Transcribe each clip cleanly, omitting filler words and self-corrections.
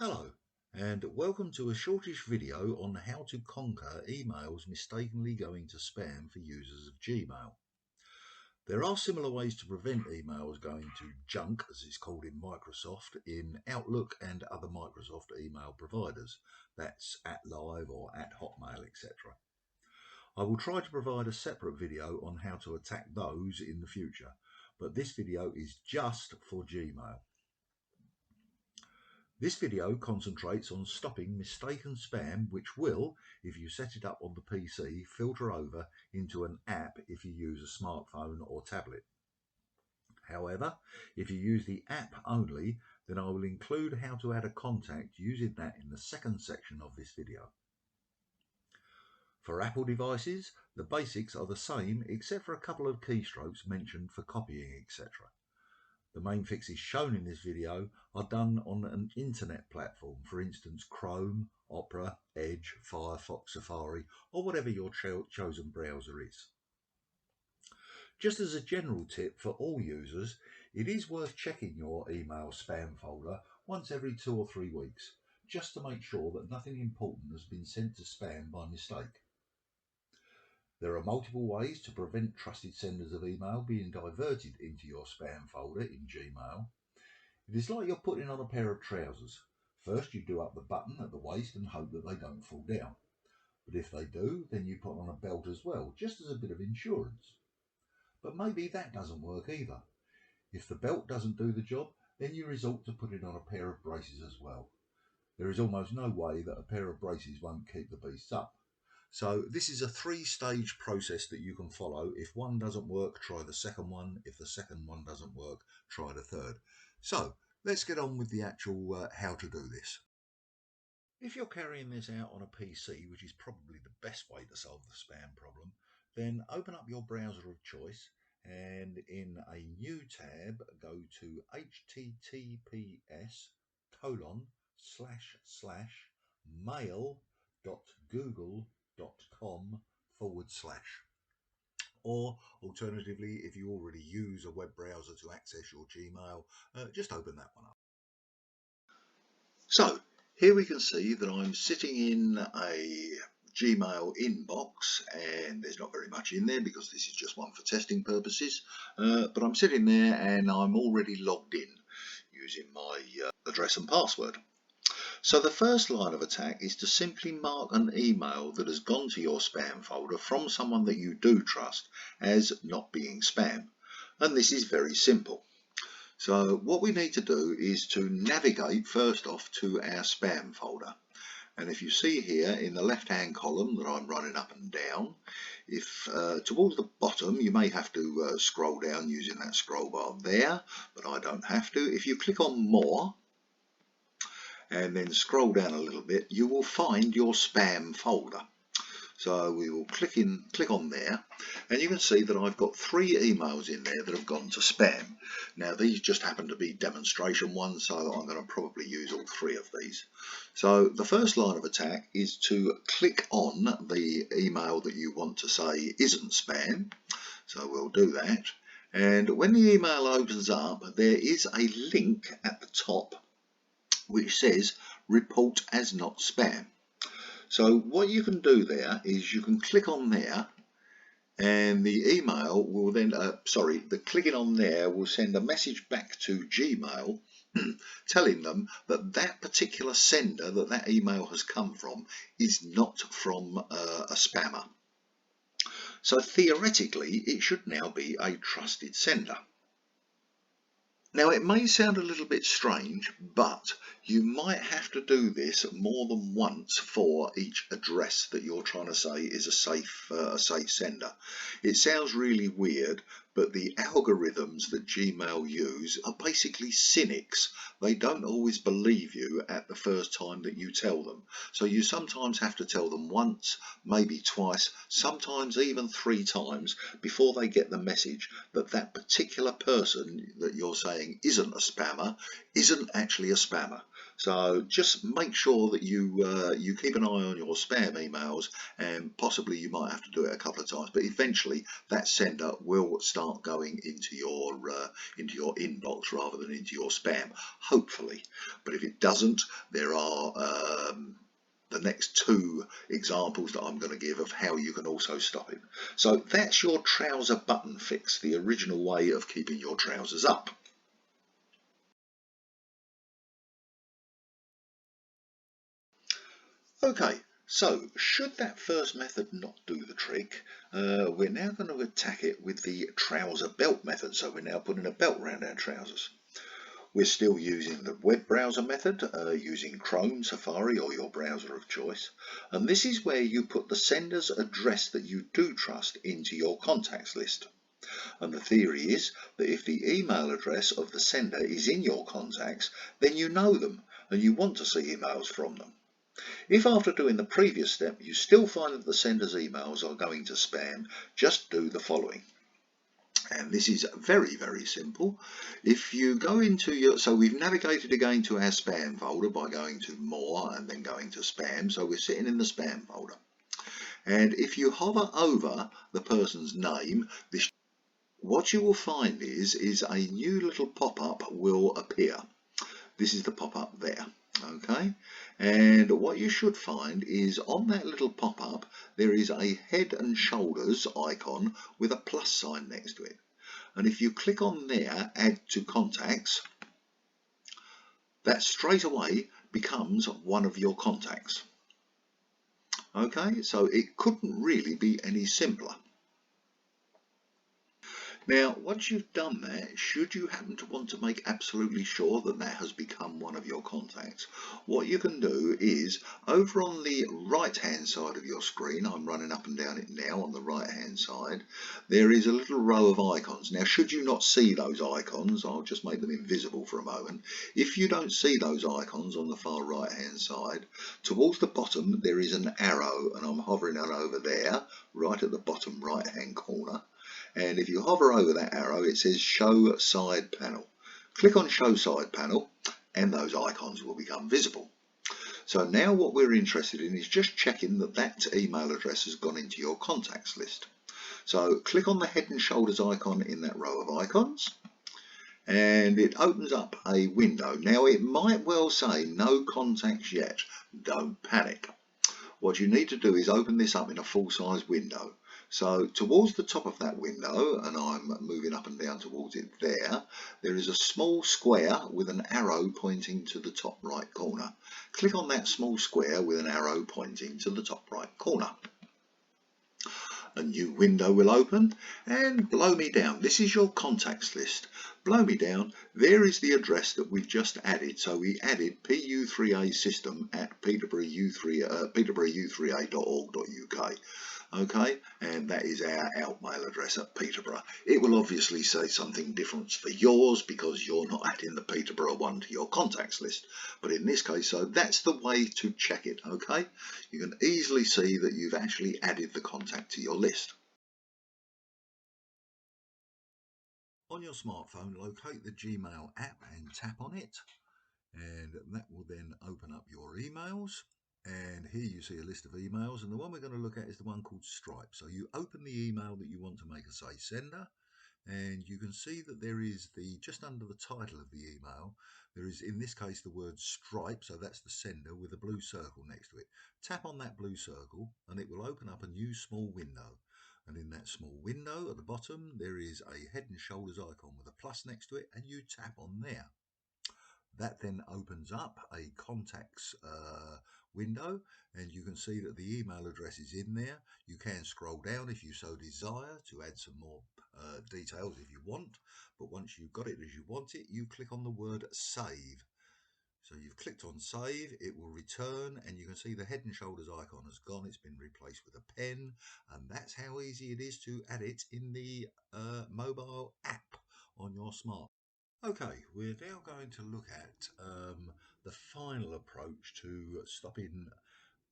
Hello, and welcome to a shortish video on how to conquer emails mistakenly going to spam for users of Gmail. There are similar ways to prevent emails going to junk, as it's called in Microsoft, in Outlook and other Microsoft email providers. That's @Live or @Hotmail, etc. I will try to provide a separate video on how to attack those in the future, but this video is just for Gmail. This video concentrates on stopping mistaken spam, which will, if you set it up on the PC, filter over into an app if you use a smartphone or tablet. However, if you use the app only, then I will include how to add a contact using that in the second section of this video. For Apple devices, the basics are the same except for a couple of keystrokes mentioned for copying, etc. The main fixes shown in this video are done on an internet platform, for instance Chrome, Opera, Edge, Firefox, Safari, or whatever your chosen browser is. Just as a general tip for all users, it is worth checking your email spam folder once every 2 or 3 weeks, just to make sure that nothing important has been sent to spam by mistake. There are multiple ways to prevent trusted senders of email being diverted into your spam folder in Gmail. It is like you're putting on a pair of trousers. First you do up the button at the waist and hope that they don't fall down. But if they do, then you put on a belt as well, just as a bit of insurance. But maybe that doesn't work either. If the belt doesn't do the job, then you resort to putting on a pair of braces as well. There is almost no way that a pair of braces won't keep the beasts up. So this is a 3-stage process that you can follow. If one doesn't work, try the second one. If the second one doesn't work, try the third. So let's get on with the actual how to do this. If you're carrying this out on a PC, which is probably the best way to solve the spam problem, then open up your browser of choice and in a new tab go to https://mail.google.com/. Or alternatively, if you already use a web browser to access your Gmail, just open that one up. So here we can see that I'm sitting in a Gmail inbox, and there's not very much in there because this is just one for testing purposes, but I'm sitting there and I'm already logged in using my address and password. So the first line of attack is to simply mark an email that has gone to your spam folder from someone that you do trust as not being spam, and this is very simple. So what we need to do is to navigate first off to our spam folder. And if you see here in the left hand column that I'm running up and down, if towards the bottom you may have to scroll down using that scroll bar there, but I don't have to. If you click on more and then scroll down a little bit, you will find your spam folder. So we will click on there, and you can see that I've got 3 emails in there that have gone to spam. Now these just happen to be demonstration ones, so I'm going to probably use all 3 of these. So the first line of attack is to click on the email that you want to say isn't spam. So we'll do that. And when the email opens up, there is a link at the top which says report as not spam. So what you can do there is you can click on there, and the email will then, the clicking on there will send a message back to Gmail telling them that that particular sender that email has come from is not from a spammer. So theoretically it should now be a trusted sender. Now it may sound a little bit strange, but you might have to do this more than once for each address that you're trying to say is a safe sender. It sounds really weird, but the algorithms that Gmail use are basically cynics. They don't always believe you at the first time that you tell them. So you sometimes have to tell them once, maybe twice, sometimes even 3 times before they get the message that that particular person that you're saying isn't a spammer, isn't actually a spammer. So just make sure that you keep an eye on your spam emails, and possibly you might have to do it a couple of times, but eventually that sender will start going into your inbox rather than into your spam, hopefully. But if it doesn't, there are the next two examples that I'm going to give of how you can also stop it. So that's your trouser button fix, the original way of keeping your trousers up. Okay, so should that first method not do the trick, we're now going to attack it with the trouser belt method. So we're now putting a belt around our trousers. We're still using the web browser method, using Chrome, Safari or your browser of choice. And this is where you put the sender's address that you do trust into your contacts list. And the theory is that if the email address of the sender is in your contacts, then you know them and you want to see emails from them. If after doing the previous step you still find that the sender's emails are going to spam, just do the following. And this is very, very simple. If you go into so we've navigated again to our spam folder by going to more and then going to spam. So we're sitting in the spam folder. And if you hover over the person's name, what you will find is a new little pop-up will appear. This is the pop-up there. Okay, and what you should find is on that little pop-up there is a head and shoulders icon with a plus sign next to it, and if you click on there, add to contacts, that straight away becomes one of your contacts. Okay, so it couldn't really be any simpler. Now, once you've done that, should you happen to want to make absolutely sure that that has become one of your contacts, what you can do is over on the right hand side of your screen, I'm running up and down it now on the right hand side, there is a little row of icons. Now, should you not see those icons, I'll just make them invisible for a moment. If you don't see those icons on the far right hand side, towards the bottom there is an arrow, and I'm hovering on over there, right at the bottom right hand corner. And if you hover over that arrow, it says show side panel. Click on show side panel and those icons will become visible. So now what we're interested in is just checking that that email address has gone into your contacts list. So click on the head and shoulders icon in that row of icons and it opens up a window. Now it might well say no contacts yet. Don't panic. What you need to do is open this up in a full-size window. So towards the top of that window, and I'm moving up and down towards it there is a small square with an arrow pointing to the top right corner. Click on that small square with an arrow pointing to the top right corner. A new window will open and blow me down. This is your contacts list. Blow me down. There is the address that we've just added. So we added PU3A system at peterboroughU3A.org.uk. Okay, and that is our outmail address at Peterborough. It will obviously say something different for yours because you're not adding the Peterborough one to your contacts list. But in this case, so that's the way to check it. Okay, you can easily see that you've actually added the contact to your list. On your smartphone, locate the Gmail app and tap on it, and that will then open up your emails. And here you see a list of emails, and the one we're going to look at is the one called Stripe. So you open the email that you want to make a say sender, and you can see that there is just under the title of the email, there is in this case the word Stripe, so that's the sender with a blue circle next to it. Tap on that blue circle and it will open up a new small window. And in that small window at the bottom there is a head and shoulders icon with a plus next to it, and you tap on there. That then opens up a contacts window, and you can see that the email address is in there. You can scroll down if you so desire to add some more details if you want, but once you've got it as you want it, you click on the word save. So you've clicked on save, it will return, and you can see the head and shoulders icon has gone. It's been replaced with a pen, and that's how easy it is to add it in the mobile app on your smartphone. Okay, we're now going to look at the final approach to stopping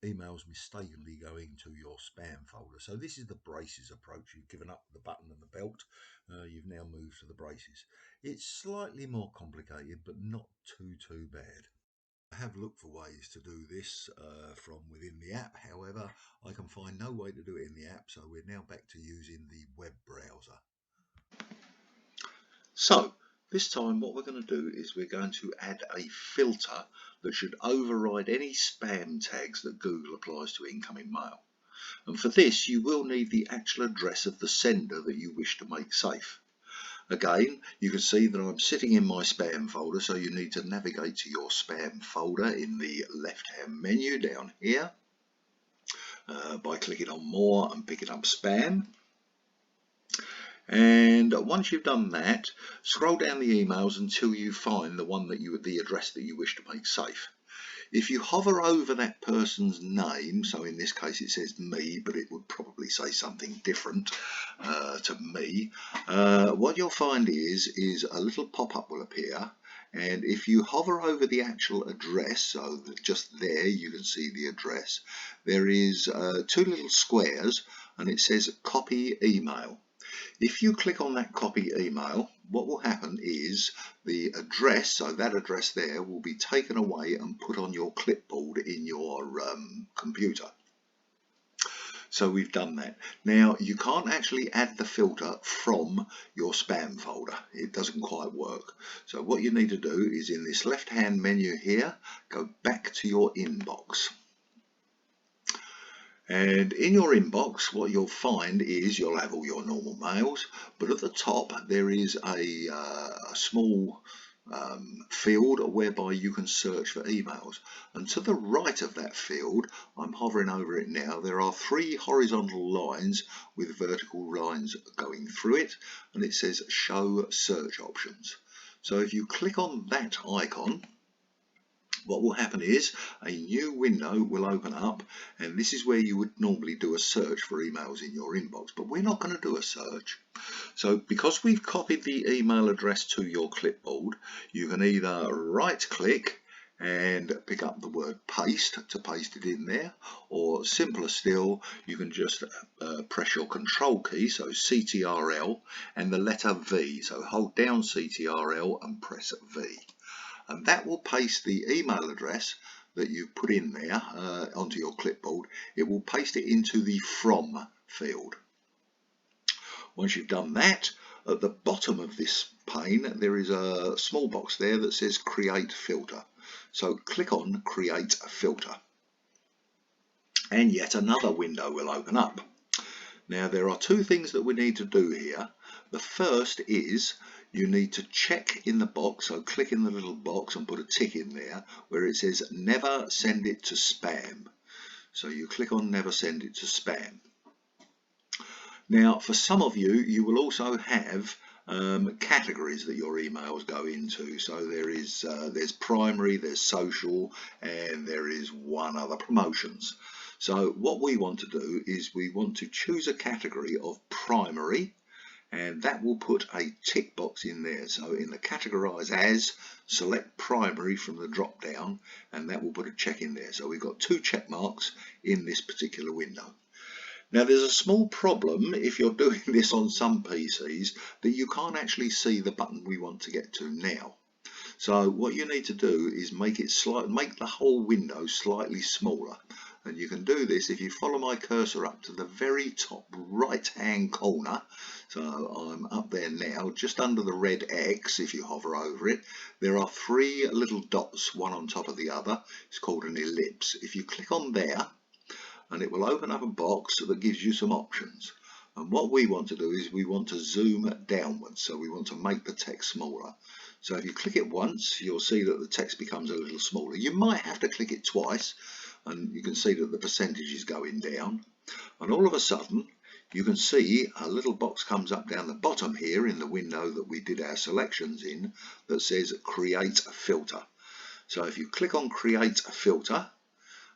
emails mistakenly going to your spam folder. So this is the braces approach. You've given up the button and the belt. You've now moved to the braces. It's slightly more complicated, but not too bad. I have looked for ways to do this from within the app. However, I can find no way to do it in the app, so we're now back to using the web browser. So this time what we're going to do is we're going to add a filter that should override any spam tags that Google applies to incoming mail. And for this you will need the actual address of the sender that you wish to make safe. Again, you can see that I'm sitting in my spam folder, so you need to navigate to your spam folder in the left-hand menu down here by clicking on More and picking up Spam. And once you've done that, scroll down the emails until you find the address that you wish to make safe. If you hover over that person's name, so in this case it says me, but it would probably say something different to me, what you'll find is a little pop-up will appear, and if you hover over the actual address, so that just there you can see the address, there is two little squares and it says copy email. If you click on that copy email, what will happen is the address, so that address there, will be taken away and put on your clipboard in your computer. So we've done that. Now you can't actually add the filter from your spam folder. It doesn't quite work. So what you need to do is in this left hand menu here, go back to your inbox. And in your inbox, what you'll find is you'll have all your normal mails, but at the top there is a small field whereby you can search for emails. And to the right of that field, I'm hovering over it now, there are three horizontal lines with vertical lines going through it, and it says Show Search Options. So if you click on that icon, what will happen is a new window will open up, and this is where you would normally do a search for emails in your inbox, but we're not going to do a search. So because we've copied the email address to your clipboard, you can either right click and pick up the word paste to paste it in there, or simpler still, you can just press your control key, so CTRL and the letter V, so hold down CTRL and press V. And that will paste the email address that you put in there onto your clipboard. It will paste it into the From field. Once you've done that, at the bottom of this pane there is a small box there that says Create Filter. So click on Create a Filter, and yet another window will open up. Now there are two things that we need to do here. The first is you need to check in the box, so click in the little box and put a tick in there where it says never send it to spam. So you click on never send it to spam. Now for some of you, you will also have categories that your emails go into. So there's primary, there's social, and there is one other, promotions. So what we want to do is we want to choose a category of primary, and that will put a tick box in there. So in the categorize as, select primary from the drop down, and that will put a check in there. So we've got two check marks in this particular window. Now there's a small problem if you're doing this on some PCs that you can't actually see the button we want to get to now. So what you need to do is make the whole window slightly smaller. And you can do this if you follow my cursor up to the very top right hand corner. So I'm up there now, just under the red X. If you hover over it, there are three little dots, one on top of the other. It's called an ellipse. If you click on there, and it will open up a box that gives you some options. And what we want to do is we want to zoom downwards, so we want to make the text smaller. So if you click it once, you'll see that the text becomes a little smaller. You might have to click it twice, and you can see that the percentage is going down. And all of a sudden, you can see a little box comes up down the bottom here in the window that we did our selections in that says Create a Filter. So if you click on Create a Filter,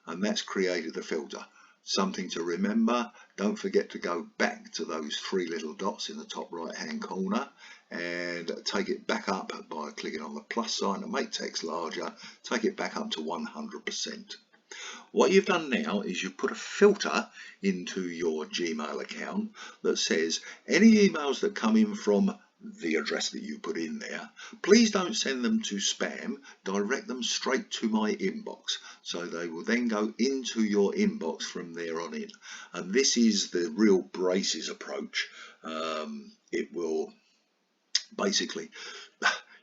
and that's created the filter. Something to remember, don't forget to go back to those three little dots in the top right hand corner and take it back up by clicking on the plus sign to make text larger. Take it back up to 100%. What you've done now is you've put a filter into your Gmail account that says any emails that come in from the address that you put in there. Please don't send them to spam, direct them straight to my inbox. So they will then go into your inbox from there on in. And this is the real braces approach. It will basically,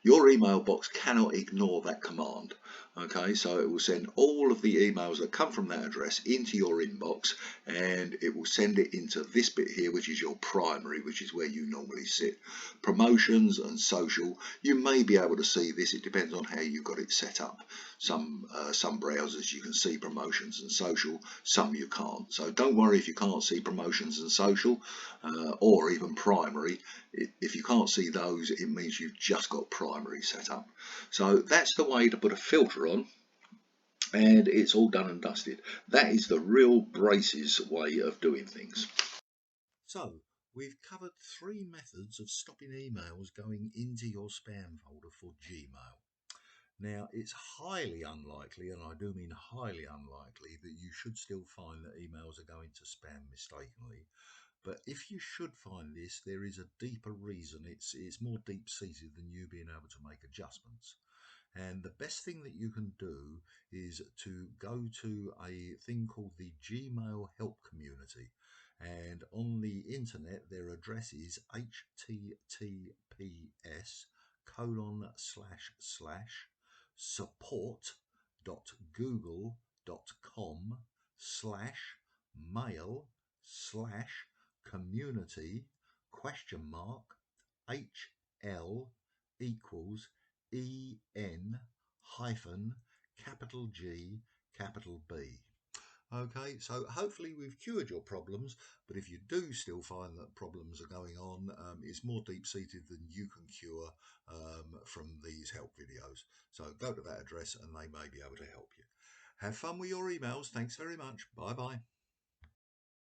your email box cannot ignore that command. Okay, so it will send all of the emails that come from that address into your inbox, and it will send it into this bit here, which is your primary, which is where you normally sit. Promotions and social, you may be able to see this. It depends on how you got it set up. Some browsers you can see promotions and social, some you can't. So don't worry if you can't see promotions and social, or even primary. If you can't see those, it means you've just got primary set up. So that's the way to put a filter on, and it's all done and dusted. That is the real braces way of doing things. So we've covered 3 methods of stopping emails going into your spam folder for Gmail. Now, it's highly unlikely, and I do mean highly unlikely, that you should still find that emails are going to spam mistakenly. But if you should find this, there is a deeper reason. It's more deep-seated than you being able to make adjustments. And the best thing that you can do is to go to a thing called the Gmail Help Community. And on the internet, their address is support.google.com/mail/community?HL equals EN hyphen capital G capital B. Okay, so hopefully we've cured your problems, but if you do still find that problems are going on, it's more deep-seated than you can cure from these help videos. So go to that address and they may be able to help you. Have fun with your emails. Thanks very much. Bye-bye.